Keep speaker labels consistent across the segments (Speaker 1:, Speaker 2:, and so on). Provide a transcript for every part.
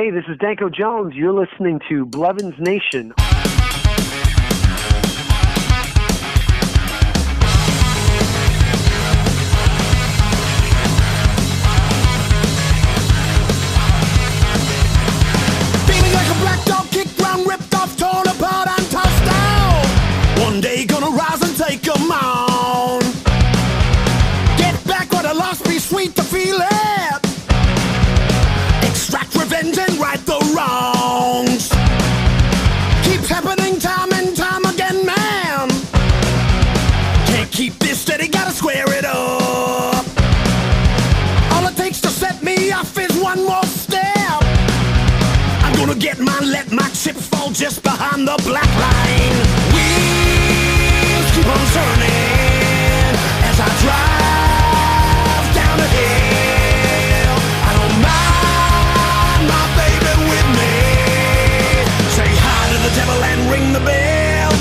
Speaker 1: Hey, this is Danko Jones. You're listening to Blevins Nation.
Speaker 2: Feeling like a black dog, kicked round, ripped off, torn apart, and tossed down. One day gonna rise and take 'em on. Get back what I lost, be sweet to feel it. Extract revenge and right the wrongs. Keeps happening time and time again, man. Can't keep this steady, gotta square it up. All it takes to set me off is one more step. I'm gonna get mine, let my chip fall just behind the black line. Wheels keep on turning as I drive down the hill. I don't mind my baby with me. Say hi to the devil and ring the bell.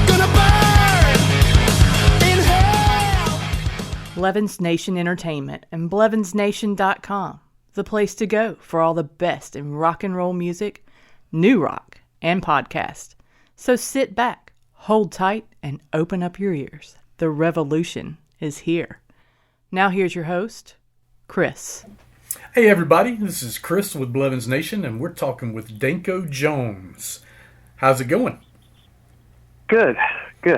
Speaker 2: Gonna burn in hell.
Speaker 3: Blevins Nation Entertainment and BlevinsNation.com, the place to go for all the best in rock and roll music, new rock, and podcast. So sit back, hold tight, and open up your ears. The revolution is here. Now here's your host, Chris.
Speaker 4: Hey everybody, this is Chris with Blevins Nation, and we're talking with Danko Jones. How's it going?
Speaker 1: Good.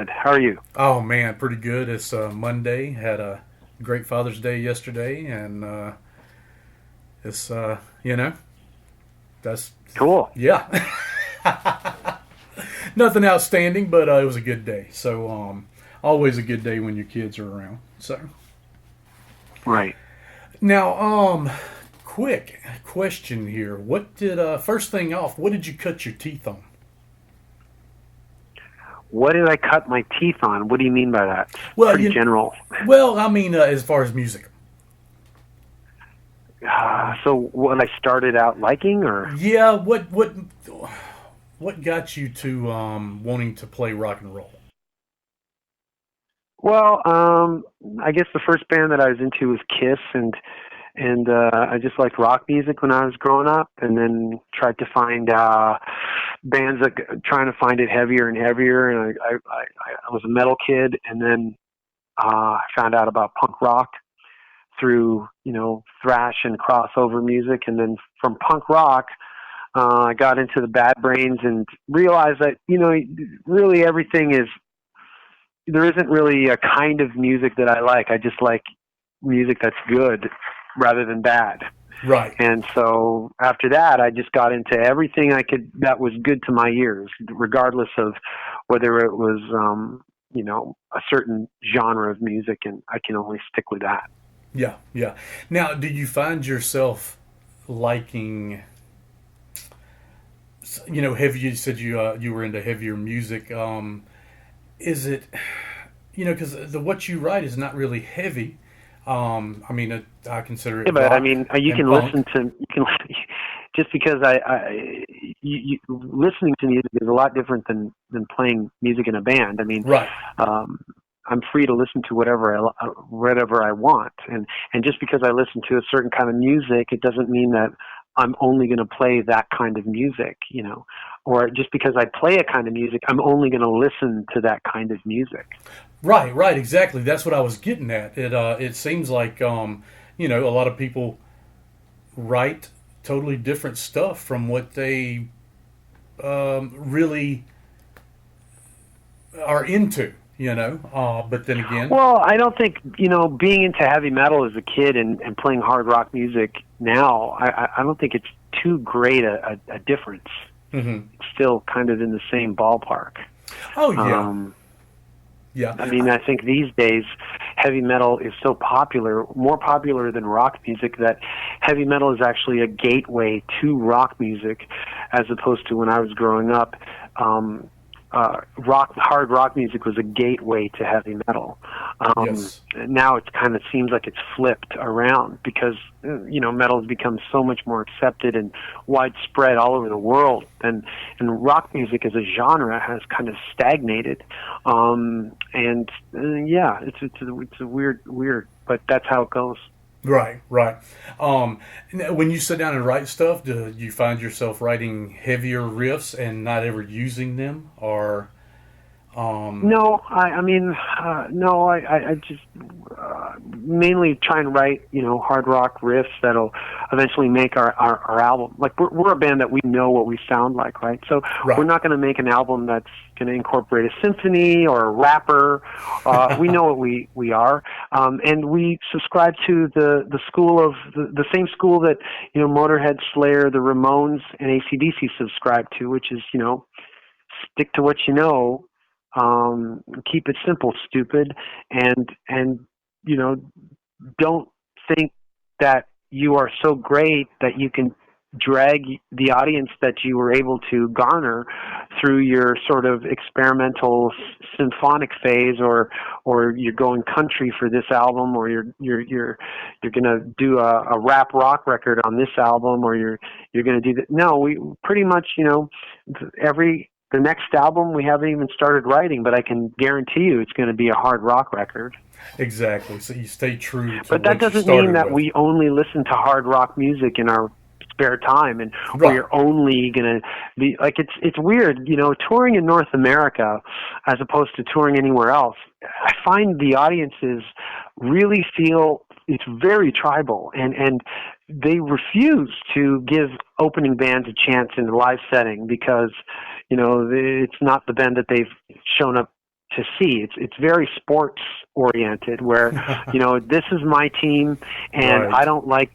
Speaker 1: How are you?
Speaker 4: Oh man, pretty good. It's Monday. Had a great Father's Day yesterday, and it's that's
Speaker 1: Cool.
Speaker 4: yeah. Nothing outstanding, but it was a good day. So always a good day when your kids are around. So
Speaker 1: Right.
Speaker 4: now, quick question here. What did first thing off? What did you cut your teeth on?
Speaker 1: What did I cut my teeth on? What do you mean by that?
Speaker 4: Well,
Speaker 1: Pretty general.
Speaker 4: Well, I mean, as far as music.
Speaker 1: So what I started out liking, or?
Speaker 4: Yeah, what got you to wanting to play rock and roll?
Speaker 1: Well, I guess the first band that I was into was Kiss, and I just liked rock music when I was growing up, and then tried to find bands trying to find it heavier and heavier. And I was a metal kid, and then I found out about punk rock through thrash and crossover music, and then from punk rock I got into the Bad Brains and realized that really everything is. There isn't really a kind of music that I like. I just like music that's good rather than bad.
Speaker 4: Right.
Speaker 1: And so after that, I just got into everything I could that was good to my ears, regardless of whether it was, a certain genre of music, and I can only stick with that.
Speaker 4: Yeah, yeah. Now, do you find yourself liking, heavy? You said you were into heavier music. Is it, because what you write is not really heavy. I consider it.
Speaker 1: Yeah, but
Speaker 4: rock
Speaker 1: you can
Speaker 4: punk.
Speaker 1: listen to just because you listening to music is a lot different than playing music in a band.
Speaker 4: Right.
Speaker 1: I'm free to listen to whatever I want, and just because I listen to a certain kind of music, it doesn't mean that I'm only going to play that kind of music, or just because I play a kind of music, I'm only going to listen to that kind of music.
Speaker 4: Right, exactly. That's what I was getting at. It seems like, a lot of people write totally different stuff from what they really are into, but then again.
Speaker 1: Well, I don't think, being into heavy metal as a kid and playing hard rock music now, I don't think it's too great a difference.
Speaker 4: Mm-hmm.
Speaker 1: It's still kind of in the same ballpark.
Speaker 4: Oh, yeah. Yeah.
Speaker 1: I think these days heavy metal is so popular, more popular than rock music, that heavy metal is actually a gateway to rock music, as opposed to when I was growing up. Hard rock music was a gateway to heavy metal.
Speaker 4: Yes.
Speaker 1: Now it kind of seems like it's flipped around because metal has become so much more accepted and widespread all over the world, and rock music as a genre has kind of stagnated. It's a weird, but that's how it goes.
Speaker 4: Right, right. When you sit down and write stuff, do you find yourself writing heavier riffs and not ever using them, or
Speaker 1: No, I mean, no, I just mainly try and write, hard rock riffs that'll eventually make our album. Like, we're a band that we know what we sound like, right? So
Speaker 4: right?
Speaker 1: we're not going to make an album that's going to incorporate a symphony or a rapper. We know what we are. And we subscribe to the school of, the same school that, Motorhead, Slayer, the Ramones, and AC/DC subscribe to, which is, stick to what you know. Keep it simple, stupid, and don't think that you are so great that you can drag the audience that you were able to garner through your sort of experimental symphonic phase, or you're going country for this album, or you're going to do a rap rock record on this album, or you're going to do that. No, we pretty much, the next album we haven't even started writing, but I can guarantee you it's going to be a hard rock record.
Speaker 4: Exactly. So you stay true to
Speaker 1: but that
Speaker 4: what you
Speaker 1: doesn't
Speaker 4: started
Speaker 1: mean that
Speaker 4: with.
Speaker 1: we only listen to hard rock music in our spare time, and
Speaker 4: Right.
Speaker 1: we're only going to be like, it's weird, touring in North America as opposed to touring anywhere else. I find the audiences really feel it's very tribal, and they refuse to give opening bands a chance in a live setting because it's not the band that they've shown up to see. It's very sports oriented, where this is my team, and
Speaker 4: Right.
Speaker 1: I don't like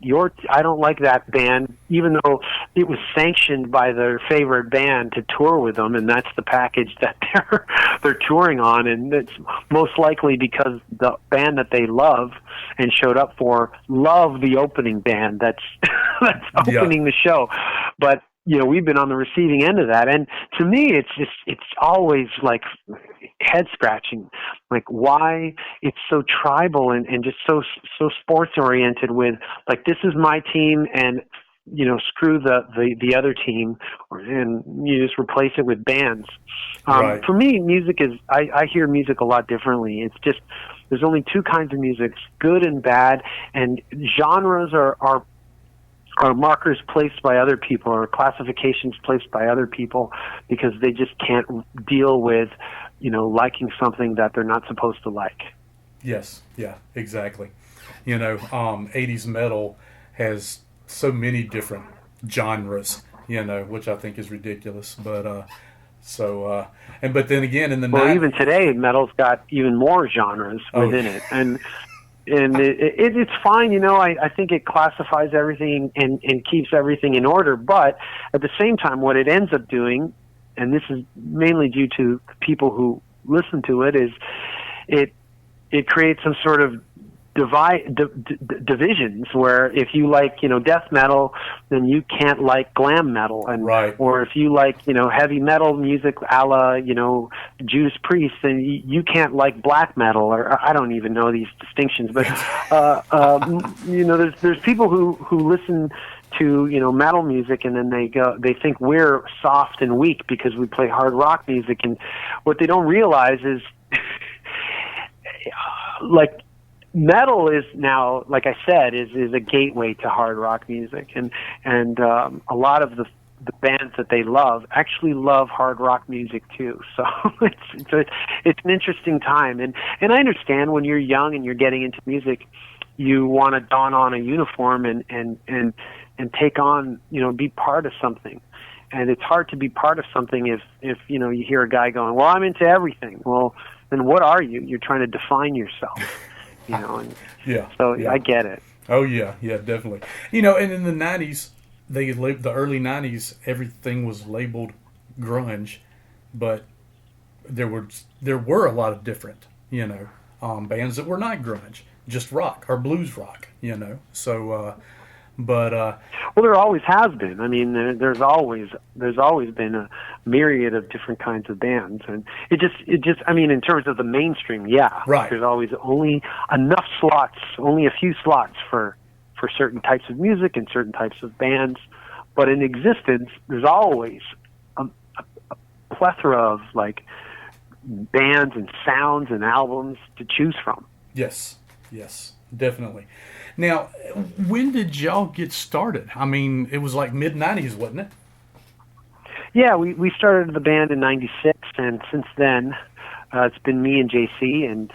Speaker 1: that band, even though it was sanctioned by their favorite band to tour with them, and that's the package that they're touring on, and it's most likely because the band that they love and showed up for love the opening band that's opening the show. But we've been on the receiving end of that, and to me, it's always like head scratching, like why it's so tribal and just so sports oriented. With like, this is my team, and screw the other team, and you just replace it with bands.
Speaker 4: Right.
Speaker 1: For me, music is I hear music a lot differently. It's just there's only two kinds of music: good and bad, and genres are markers placed by other people, or classifications placed by other people, because they just can't deal with, liking something that they're not supposed to like.
Speaker 4: Yes. Yeah. Exactly. 80s metal has so many different genres, which I think is ridiculous. But but then again, in the
Speaker 1: even today, metal's got even more genres within it, and it's fine. I think it classifies everything and keeps everything in order. But at the same time, what it ends up doing, and this is mainly due to people who listen to it, is it creates some sort of divisions, where if you like death metal, then you can't like glam metal, and
Speaker 4: right.
Speaker 1: Or if you like heavy metal music a la Judas Priest, then you can't like black metal, or I don't even know these distinctions, but there's people who listen to metal music, and then they think we're soft and weak because we play hard rock music, and what they don't realize is like, metal is now, like I said, is a gateway to hard rock music, and a lot of the bands that they love actually love hard rock music too. So it's an interesting time, and I understand when you're young and you're getting into music, you want to don on a uniform and take on, be part of something. And it's hard to be part of something if you hear a guy going, well, I'm into everything. Well, then what are you? You're trying to define yourself. And
Speaker 4: Yeah.
Speaker 1: So
Speaker 4: yeah.
Speaker 1: I get it.
Speaker 4: Oh yeah, definitely. And in the '90s, the early '90s, everything was labeled grunge, but there were a lot of different, bands that were not grunge, just rock or blues rock, So, well,
Speaker 1: there always has been. I mean, there's always been a myriad of different kinds of bands, and it just. I mean, in terms of the mainstream, yeah,
Speaker 4: right.
Speaker 1: There's always only a few slots for certain types of music and certain types of bands, but in existence, there's always a plethora of like bands and sounds and albums to choose from.
Speaker 4: Yes, definitely. Now, when did y'all get started? I mean, it was like mid-90s, wasn't it?
Speaker 1: Yeah, we started the band in '96, and since then, it's been me and JC, and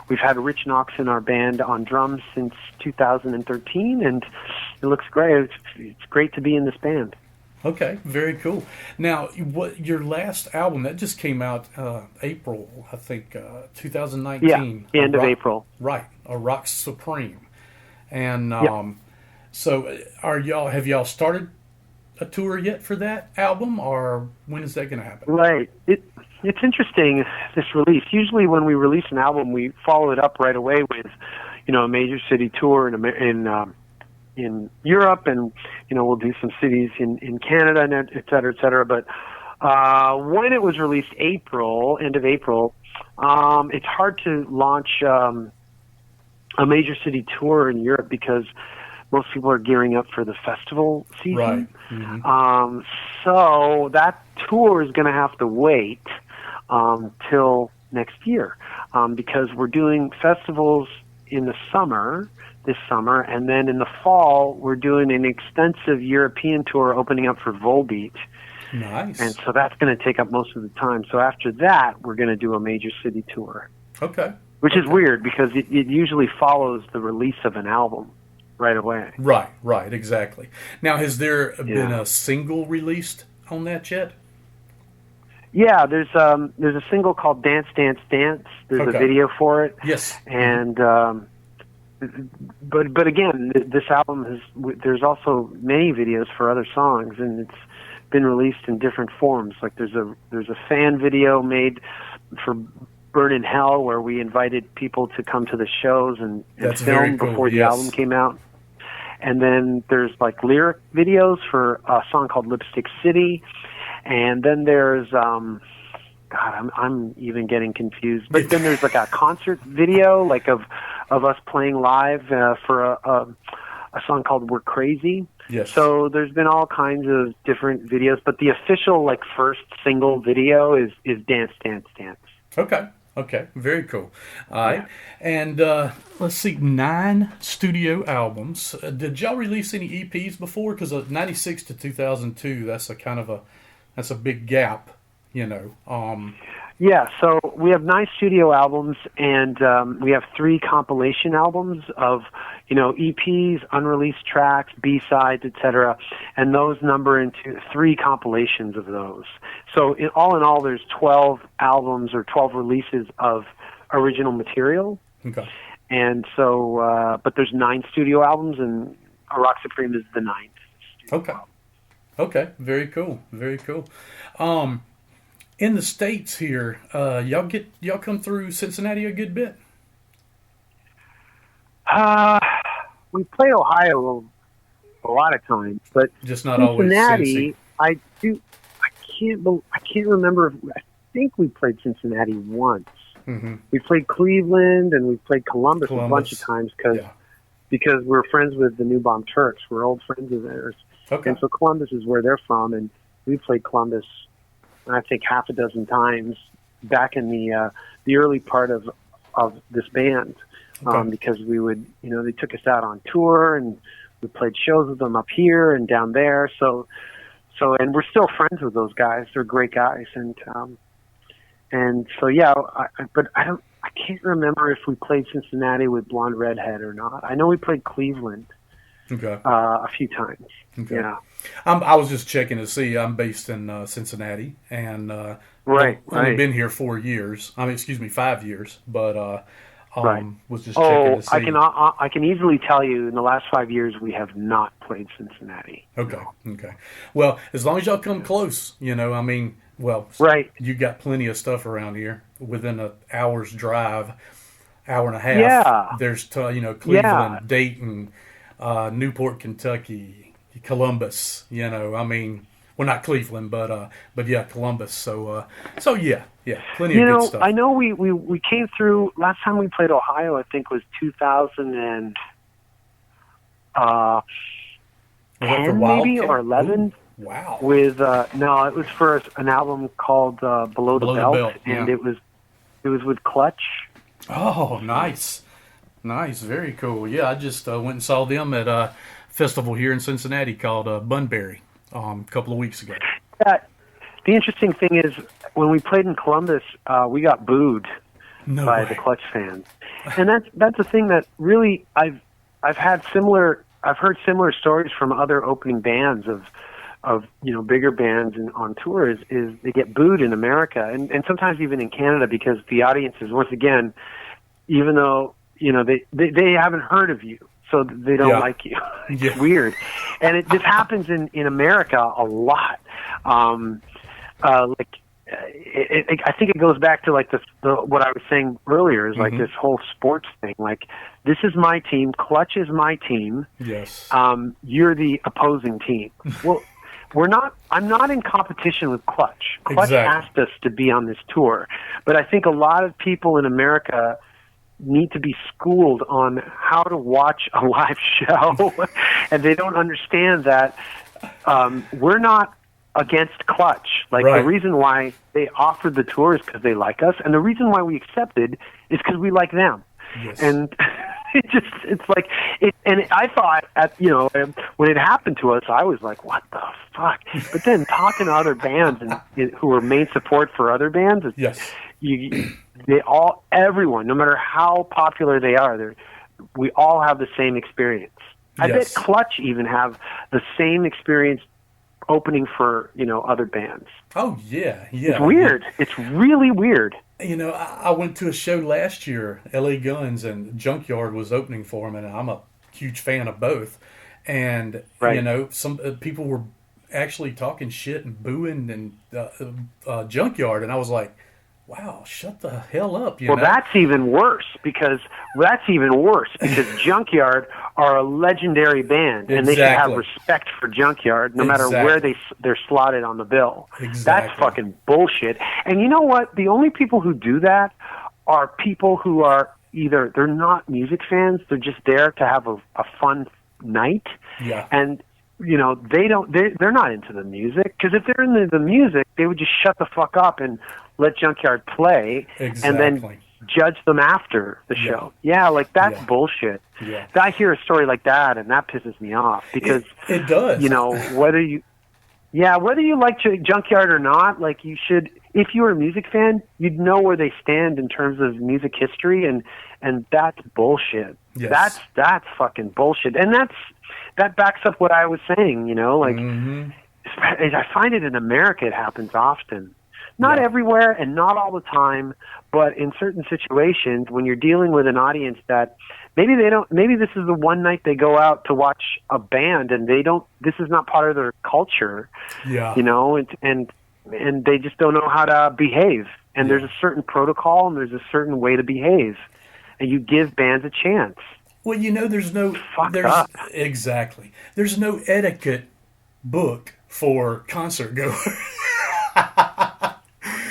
Speaker 1: we've had Rich Knox in our band on drums since 2013, and it looks great. It's great to be in this band.
Speaker 4: Okay, very cool. Now, what your last album that just came out April, I think, 2019.
Speaker 1: Yeah, the end of April.
Speaker 4: Right, A Rock Supreme, and
Speaker 1: Yep.
Speaker 4: so have y'all started a tour yet for that album, or when is that going to happen?
Speaker 1: Right. It's interesting, this release. Usually when we release an album, we follow it up right away with, a major city tour in Europe, and, we'll do some cities in Canada, and et cetera, et cetera. But when it was released end of April, it's hard to launch a major city tour in Europe because most people are gearing up for the festival season.
Speaker 4: Right. Mm-hmm.
Speaker 1: So that tour is going to have to wait till next year because we're doing festivals in the this summer, and then in the fall we're doing an extensive European tour opening up for Volbeat.
Speaker 4: Nice.
Speaker 1: And so that's going to take up most of the time. So after that, we're going to do a major city tour.
Speaker 4: Okay.
Speaker 1: Which is weird because it usually follows the release of an album right away.
Speaker 4: Right, exactly. Now, has there been a single released on that yet?
Speaker 1: Yeah, there's a single called Dance, Dance, Dance. There's a video for it.
Speaker 4: Yes.
Speaker 1: And but again, this album there's also many videos for other songs, and it's been released in different forms. Like there's a fan video made for Burn in Hell where we invited people to come to the shows and film before the album came out. And then there's like lyric videos for a song called Lipstick City. And then there's, God, I'm even getting confused. But then there's like a concert video, like of us playing live for a song called We're Crazy.
Speaker 4: Yes.
Speaker 1: So there's been all kinds of different videos, but the official like first single video is Dance, Dance, Dance.
Speaker 4: Okay, very cool. All right, and let's see, 9 studio albums. Did y'all release any EPs before? Because of 96 to 2002, that's a big gap,
Speaker 1: Yeah, so we have 9 studio albums, and we have 3 compilation albums of, EPs, unreleased tracks, B-sides, etc., and those number into 3 compilations of those. So in all, there's 12 albums or 12 releases of original material.
Speaker 4: Okay.
Speaker 1: And so, but there's 9 studio albums, and A Rock Supreme is the 9th.
Speaker 4: Okay, very cool. In the States here, y'all come through Cincinnati a good bit?
Speaker 1: We play Ohio a lot of times, but
Speaker 4: just not always
Speaker 1: Cincinnati. I can't remember. I think we played Cincinnati once.
Speaker 4: Mm-hmm.
Speaker 1: We played Cleveland and we played Columbus a bunch of times because we're friends with the New Bomb Turks. We're old friends of theirs.
Speaker 4: Okay.
Speaker 1: And so Columbus is where they're from, and we played Columbus, I think, half a dozen times back in the early part of this band, because we would, they took us out on tour, and we played shows with them up here and down there. So, and we're still friends with those guys. They're great guys, and so yeah. But I can't remember if we played Cincinnati with Blonde Redhead or not. I know we played Cleveland. A few times.
Speaker 4: Okay.
Speaker 1: Yeah.
Speaker 4: I was just checking to see. I'm based in Cincinnati, and
Speaker 1: Right.
Speaker 4: I've been here 4 years. 5 years, but was just checking to see.
Speaker 1: I can easily tell you in the last 5 years we have not played Cincinnati.
Speaker 4: Okay. Well, as long as y'all come close,
Speaker 1: right.
Speaker 4: You got plenty of stuff around here within an hour's drive, hour and a half.
Speaker 1: Yeah.
Speaker 4: There's Cleveland, Dayton, Newport, Kentucky, Columbus. Well, not Cleveland, but yeah, Columbus. So yeah, plenty of good stuff.
Speaker 1: I know we came through last time we played Ohio. I think was 2010 maybe or 11.
Speaker 4: Ooh, wow.
Speaker 1: With no, it was for an album called Below the Belt, and
Speaker 4: yeah.
Speaker 1: it was with Clutch.
Speaker 4: Oh, nice. Nice, very cool. Yeah, I just went and saw them at a festival here in Cincinnati called Bunbury a couple of weeks ago.
Speaker 1: Yeah, the interesting thing is when we played in Columbus, we got booed
Speaker 4: No
Speaker 1: by
Speaker 4: way.
Speaker 1: the Clutch fans, and that's the thing that really I've heard similar stories from other opening bands of bigger bands on tours is they get booed in America and sometimes even in Canada because the audiences, once again, even though they haven't heard of you, so they don't like you. It's weird, and this happens in America a lot. I think it goes back to like the what I was saying earlier is like this whole sports thing. Like, this is my team, Clutch is my team.
Speaker 4: Yes.
Speaker 1: You're the opposing team. Well, I'm not in competition with Clutch. Clutch asked us to be on this tour, but I think a lot of people in America need to be schooled on how to watch a live show, and they don't understand that we're not against Clutch. Like, the reason why they offered the tour is because they like us, and the reason why we accepted is because we like them.
Speaker 4: Yes.
Speaker 1: And it's like it. And I thought when it happened to us, I was like, "What the fuck?" But then talking to other bands and who are main support for other bands, everyone, no matter how popular they are, we all have the same experience. I bet Clutch even have the same experience opening for other bands.
Speaker 4: Oh yeah.
Speaker 1: It's weird. It's really weird.
Speaker 4: I went to a show last year, LA Guns, and Junkyard was opening for them, and I'm a huge fan of both. And some people were actually talking shit and booing and Junkyard, and I was like, wow, shut the hell up.
Speaker 1: Well, that's even worse because Junkyard are a legendary band, and they should have respect for Junkyard no matter where they're slotted on the bill.
Speaker 4: Exactly.
Speaker 1: That's fucking bullshit. And you know what? The only people who do that are people who are either they're not music fans, they're just there to have a fun night.
Speaker 4: Yeah.
Speaker 1: And they're not into the music, because if they're into the music, they would just shut the fuck up and let Junkyard play, and then judge them after the show. Yeah, like that's bullshit.
Speaker 4: Yeah.
Speaker 1: I hear a story like that, and that pisses me off because
Speaker 4: it does.
Speaker 1: Whether you like Junkyard or not, like you should. If you were a music fan, you'd know where they stand in terms of music history, and that's bullshit.
Speaker 4: Yes.
Speaker 1: That's fucking bullshit, and that backs up what I was saying. I find it in America, it happens often. Not everywhere and not all the time, but in certain situations when you're dealing with an audience that maybe this is the one night they go out to watch a band and this is not part of their culture.
Speaker 4: Yeah.
Speaker 1: And they just don't know how to behave. And there's a certain protocol and there's a certain way to behave. And you give bands a chance.
Speaker 4: Well, there's no exactly. There's no etiquette book for concert goers.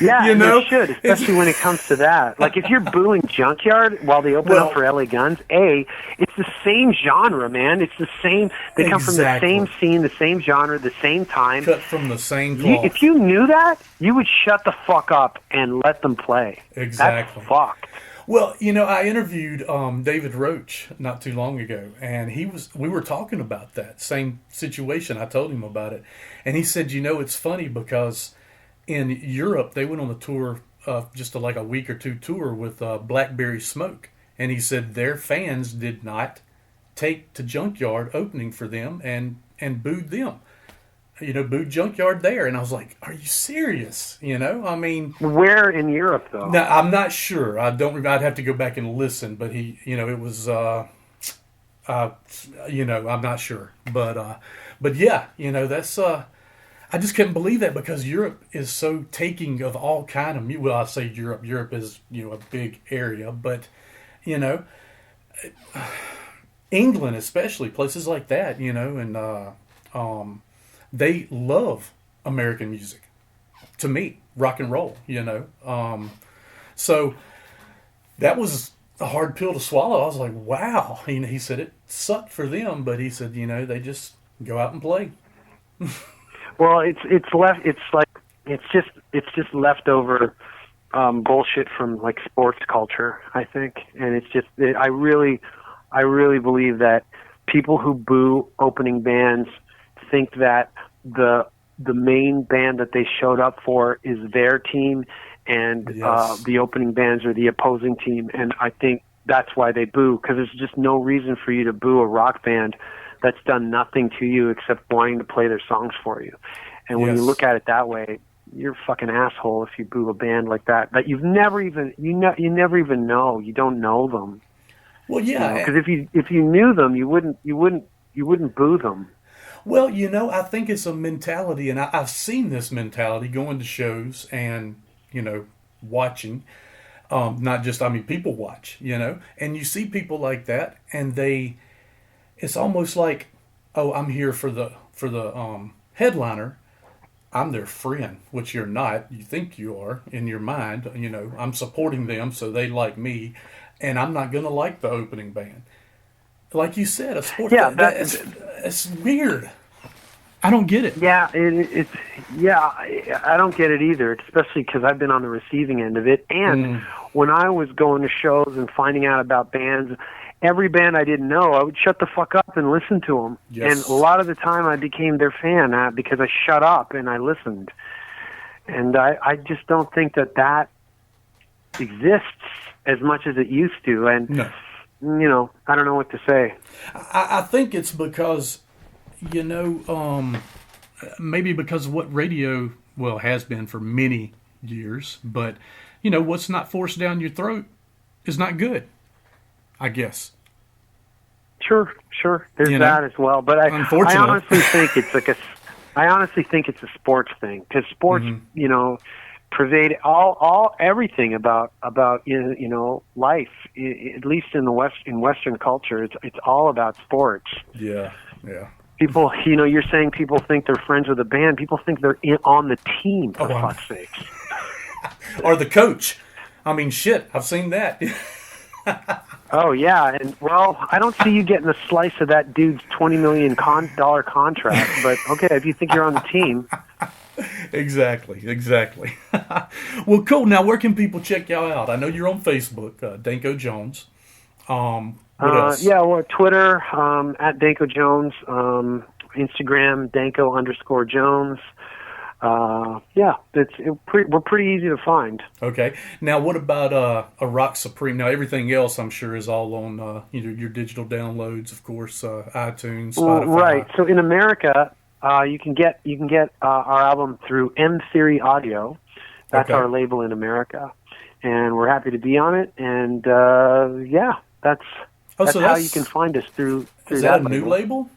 Speaker 1: Yeah, you should, especially when it comes to that. Like, if you're booing Junkyard while they open up for LA Guns, it's the same genre, man. It's the same. They come from the same scene, the same genre, the same time.
Speaker 4: Cut from the same cloth.
Speaker 1: If you knew that, you would shut the fuck up and let them play.
Speaker 4: Exactly.
Speaker 1: That's fucked.
Speaker 4: Well, I interviewed David Roach not too long ago, and we were talking about that same situation. I told him about it, and he said, it's funny because in Europe, they went on a tour, just like a week or two tour with Blackberry Smoke. And he said their fans did not take to Junkyard opening for them and booed them. Booed Junkyard there. And I was like, are you serious? I mean... Where
Speaker 1: in Europe, though?
Speaker 4: No, I'm not sure. I'd have to go back and listen. But it was... I'm not sure. But yeah, that's... I just couldn't believe that because Europe is so taking of all kind of music. Well, I say Europe. Europe is, a big area. But, England especially, places like that, and they love American music. To me, rock and roll, So that was a hard pill to swallow. I was like, wow. He said it sucked for them, but he said, they just go out and play.
Speaker 1: Well, it's just leftover bullshit from like sports culture, I think, and it's just I really believe that people who boo opening bands think that the main band that they showed up for is their team, and
Speaker 4: Yes.
Speaker 1: the opening bands are the opposing team, and I think that's why they boo, because there's just no reason for you to boo a rock band that's done nothing to you except wanting to play their songs for you. And when you
Speaker 4: Yes.
Speaker 1: look at it that way, you're a fucking asshole if you boo a band like that you've never even you never even know. You don't know them.
Speaker 4: Well, yeah.
Speaker 1: Because if you knew them, you wouldn't boo them.
Speaker 4: Well, I think it's a mentality, and I've seen this mentality going to shows and, watching. Not just, people watch, and you see people like that, and it's almost like, oh, I'm here for the headliner. I'm their friend, which you're not. You think you are in your mind. I'm supporting them, so they like me, and I'm not going to like the opening band. Like you said, a sport.
Speaker 1: Yeah,
Speaker 4: it's weird. I don't get it.
Speaker 1: Yeah, I don't get it either, especially because I've been on the receiving end of it. And when I was going to shows and finding out about bands, every band I didn't know, I would shut the fuck up and listen to them.
Speaker 4: Yes.
Speaker 1: And a lot of the time I became their fan because I shut up and I listened. And I just don't think that exists as much as it used to. And,
Speaker 4: No.
Speaker 1: I don't know what to say.
Speaker 4: I think it's because, maybe because of what radio, has been for many years, but, what's not forced down your throat is not good, I guess.
Speaker 1: Sure. There's that as well. But I honestly think it's a sports thing, because sports, pervade everything about life. At least in Western culture, it's all about sports.
Speaker 4: Yeah.
Speaker 1: People, you're saying people think they're friends with a band. People think they're on the team, for fuck's sakes.
Speaker 4: Or the coach. Shit, I've seen that.
Speaker 1: Oh, yeah. And, I don't see you getting a slice of that dude's $20 million contract. But, okay, if you think you're on the team.
Speaker 4: Exactly. Well, cool. Now, where can people check y'all out? I know you're on Facebook, Danko Jones. What else?
Speaker 1: Yeah, Twitter, at Danko Jones, Instagram, Danko_Jones. We're pretty easy to find.
Speaker 4: Okay. Now, what about a Rock Supreme? Now, everything else, I'm sure, is all on your digital downloads, of course, iTunes, Spotify.
Speaker 1: Right. So in America, you can get our album through M Theory Audio. That's our label in America, and we're happy to be on it. And that's how you can find us through.
Speaker 4: Is that a new label?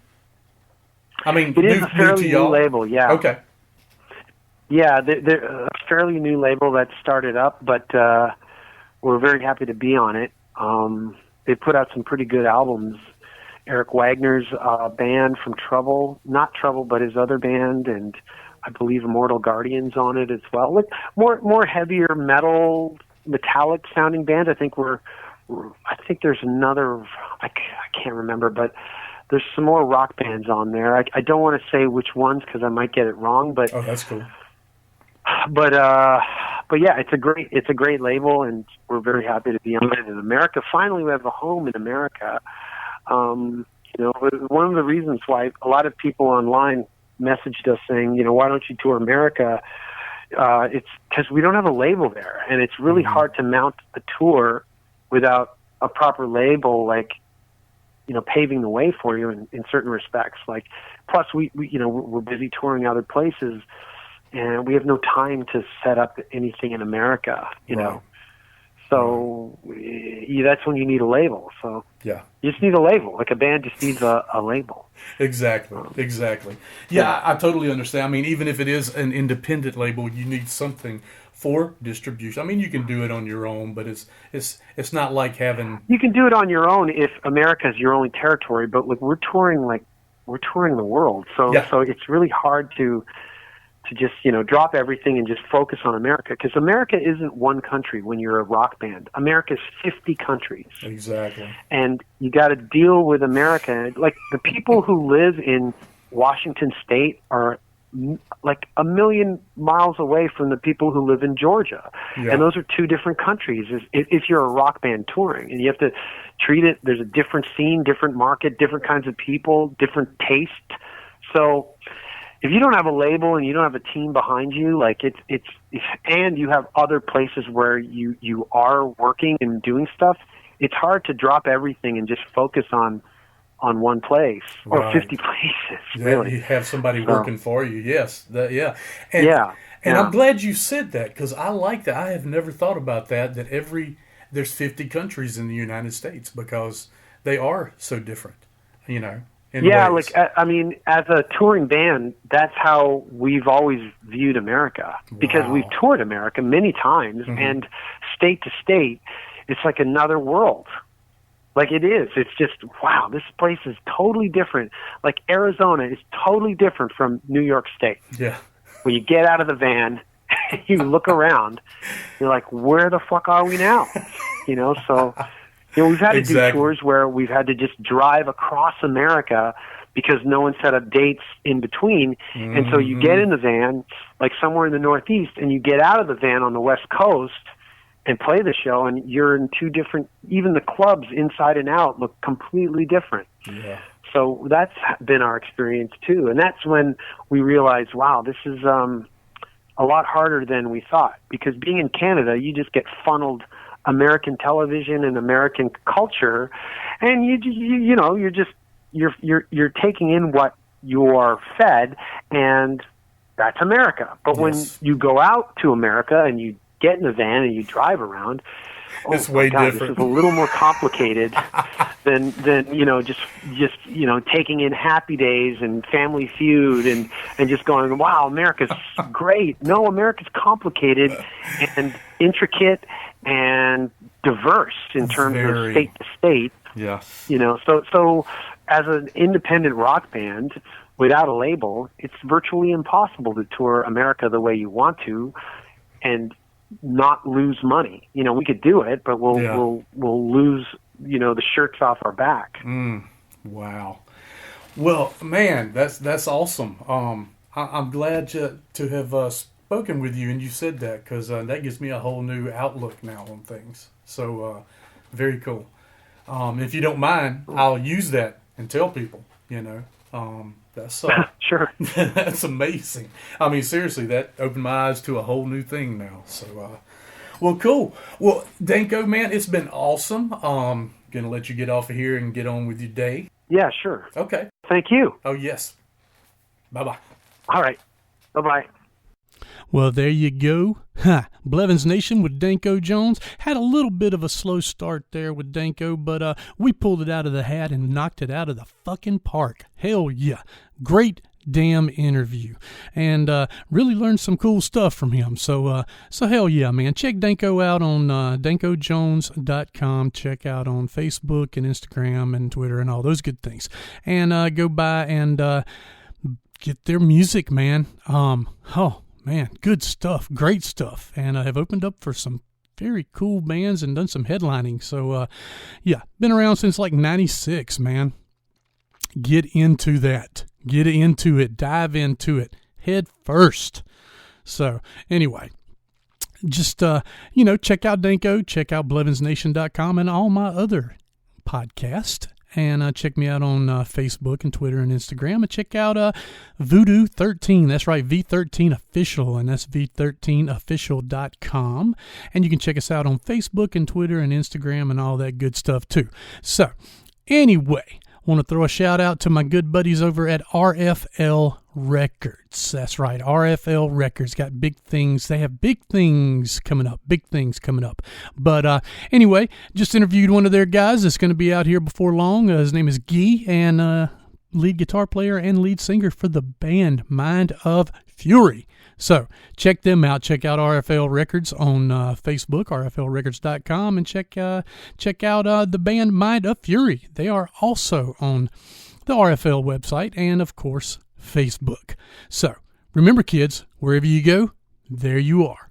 Speaker 1: It is a fairly new label. Yeah.
Speaker 4: Okay.
Speaker 1: Yeah, they're a fairly new label that started up, but we're very happy to be on it. They put out some pretty good albums. Eric Wagner's band from Trouble, not Trouble, but his other band, and I believe Immortal Guardian's on it as well. Like more heavier metal, metallic sounding band. I think there's another. I can't remember, but there's some more rock bands on there. I don't want to say which ones because I might get it wrong. But
Speaker 4: that's cool.
Speaker 1: But yeah, it's a great label, and we're very happy to be on it in America. Finally, we have a home in America. One of the reasons why a lot of people online messaged us saying, why don't you tour America? It's because we don't have a label there, and it's really hard to mount a tour without a proper label, like, paving the way for you in certain respects. Like, plus we're busy touring other places, and we have no time to set up anything in America, know. So that's when you need a label. So
Speaker 4: yeah,
Speaker 1: you just need a label. Like a band just needs a label.
Speaker 4: Exactly. Yeah, I totally understand. Even if it is an independent label, you need something for distribution. You can do it on your own, but it's not like having. You can do it on your own if America is your only territory. But we're touring the world, so it's really hard to just drop everything and just focus on America, because America isn't one country. When you're a rock band, America's 50 countries. Exactly. And you got to deal with America. Like the people who live in Washington State are
Speaker 1: like a million miles away from the people who live in Georgia.
Speaker 4: Yeah.
Speaker 1: And those are two different countries. If you're a rock band touring, and you have to treat it, there's a different scene, different market, different kinds of people, different taste. So if you don't have a label and you don't have a team behind you, like it's and you have other places where you are working and doing stuff, it's hard to drop everything and just focus on one place or
Speaker 4: Right.
Speaker 1: 50 places.
Speaker 4: Yeah,
Speaker 1: Really,
Speaker 4: you have somebody
Speaker 1: So-
Speaker 4: working for you. Yes, yeah. And,
Speaker 1: Yeah,
Speaker 4: And
Speaker 1: yeah.
Speaker 4: I'm glad you said that, because I like that. I have never thought about that. That there's 50 countries in the United States, because they are so different. You know. In
Speaker 1: Yeah,
Speaker 4: ways.
Speaker 1: like I mean, as a touring band, that's how we've always viewed America, because
Speaker 4: Wow.
Speaker 1: we've toured America many times, and state to state, it's like another world. Like it is. It's just, wow, this place is totally different. Like Arizona is totally different from New York State.
Speaker 4: Yeah.
Speaker 1: When you get out of the van, you look around, you're like, where the fuck are we now? You know, so we've had to
Speaker 4: Exactly.
Speaker 1: do tours where we've had to just drive across America because no one set up dates in between. And so you get in the van, like somewhere in the Northeast, and you get out of the van on the West Coast and play the show, and you're in two different, even the clubs inside and out look completely different.
Speaker 4: Yeah.
Speaker 1: So that's been our experience too. And that's when we realized, wow, this is a lot harder than we thought, because being in Canada, you just get funneled American television and American culture, and you're taking in what you are fed, and that's America. But when
Speaker 4: Yes.
Speaker 1: you go out to America and you get in the van and you drive around,
Speaker 4: It's
Speaker 1: my
Speaker 4: way
Speaker 1: God,
Speaker 4: different.
Speaker 1: This is a little more complicated than just taking in Happy Days and Family Feud and just going, wow, America's great. No, America's complicated and intricate and diverse in terms
Speaker 4: Very.
Speaker 1: of state to state.
Speaker 4: Yeah.
Speaker 1: So as an independent rock band without a label, it's virtually impossible to tour America the way you want to and not lose money. We could do it, but we'll lose, the shirts off our back.
Speaker 4: Wow. Well, man, that's awesome. I'm glad to have spoken with you, and you said that, because that gives me a whole new outlook now on things. So very cool. If you don't mind, I'll use that and tell people. That's
Speaker 1: Sure.
Speaker 4: that's amazing. I mean, seriously, that opened my eyes to a whole new thing now. So, well, cool. Well, Danko, man, it's been awesome. Gonna let you get off of here and get on with your day.
Speaker 1: Yeah, sure.
Speaker 4: Okay.
Speaker 1: Thank you.
Speaker 4: Oh, yes. Bye-bye.
Speaker 1: All right. Bye-bye.
Speaker 5: Well, there you go. Blevins Nation with Danko Jones. Had a little bit of a slow start there with Danko, but we pulled it out of the hat and knocked it out of the fucking park. Hell yeah. Great damn interview. And really learned some cool stuff from him. So hell yeah, man. Check Danko out on dankojones.com. Check out on Facebook and Instagram and Twitter and all those good things. And go by and get their music, man. Man, good stuff, great stuff, and I have opened up for some very cool bands and done some headlining. So, yeah, been around since like '96, man. Get into that, get into it, dive into it, head first. So, anyway, just check out Danko, check out BlevinsNation.com and all my other podcasts. And check me out on Facebook and Twitter and Instagram. And check out Voodoo 13. That's right, V13 Official. And that's V13Official.com. And you can check us out on Facebook and Twitter and Instagram and all that good stuff too. So, anyway, I want to throw a shout out to my good buddies over at RFL Records. That's right, RFL Records got big things. They have big things coming up. But anyway, just interviewed one of their guys that's going to be out here before long. His name is Guy, and lead guitar player and lead singer for the band Mind of Fury. So check them out. Check out RFL Records on Facebook, rflrecords.com, and check out the band Mind of Fury. They are also on the RFL website and, of course, Facebook. So remember, kids, wherever you go, there you are.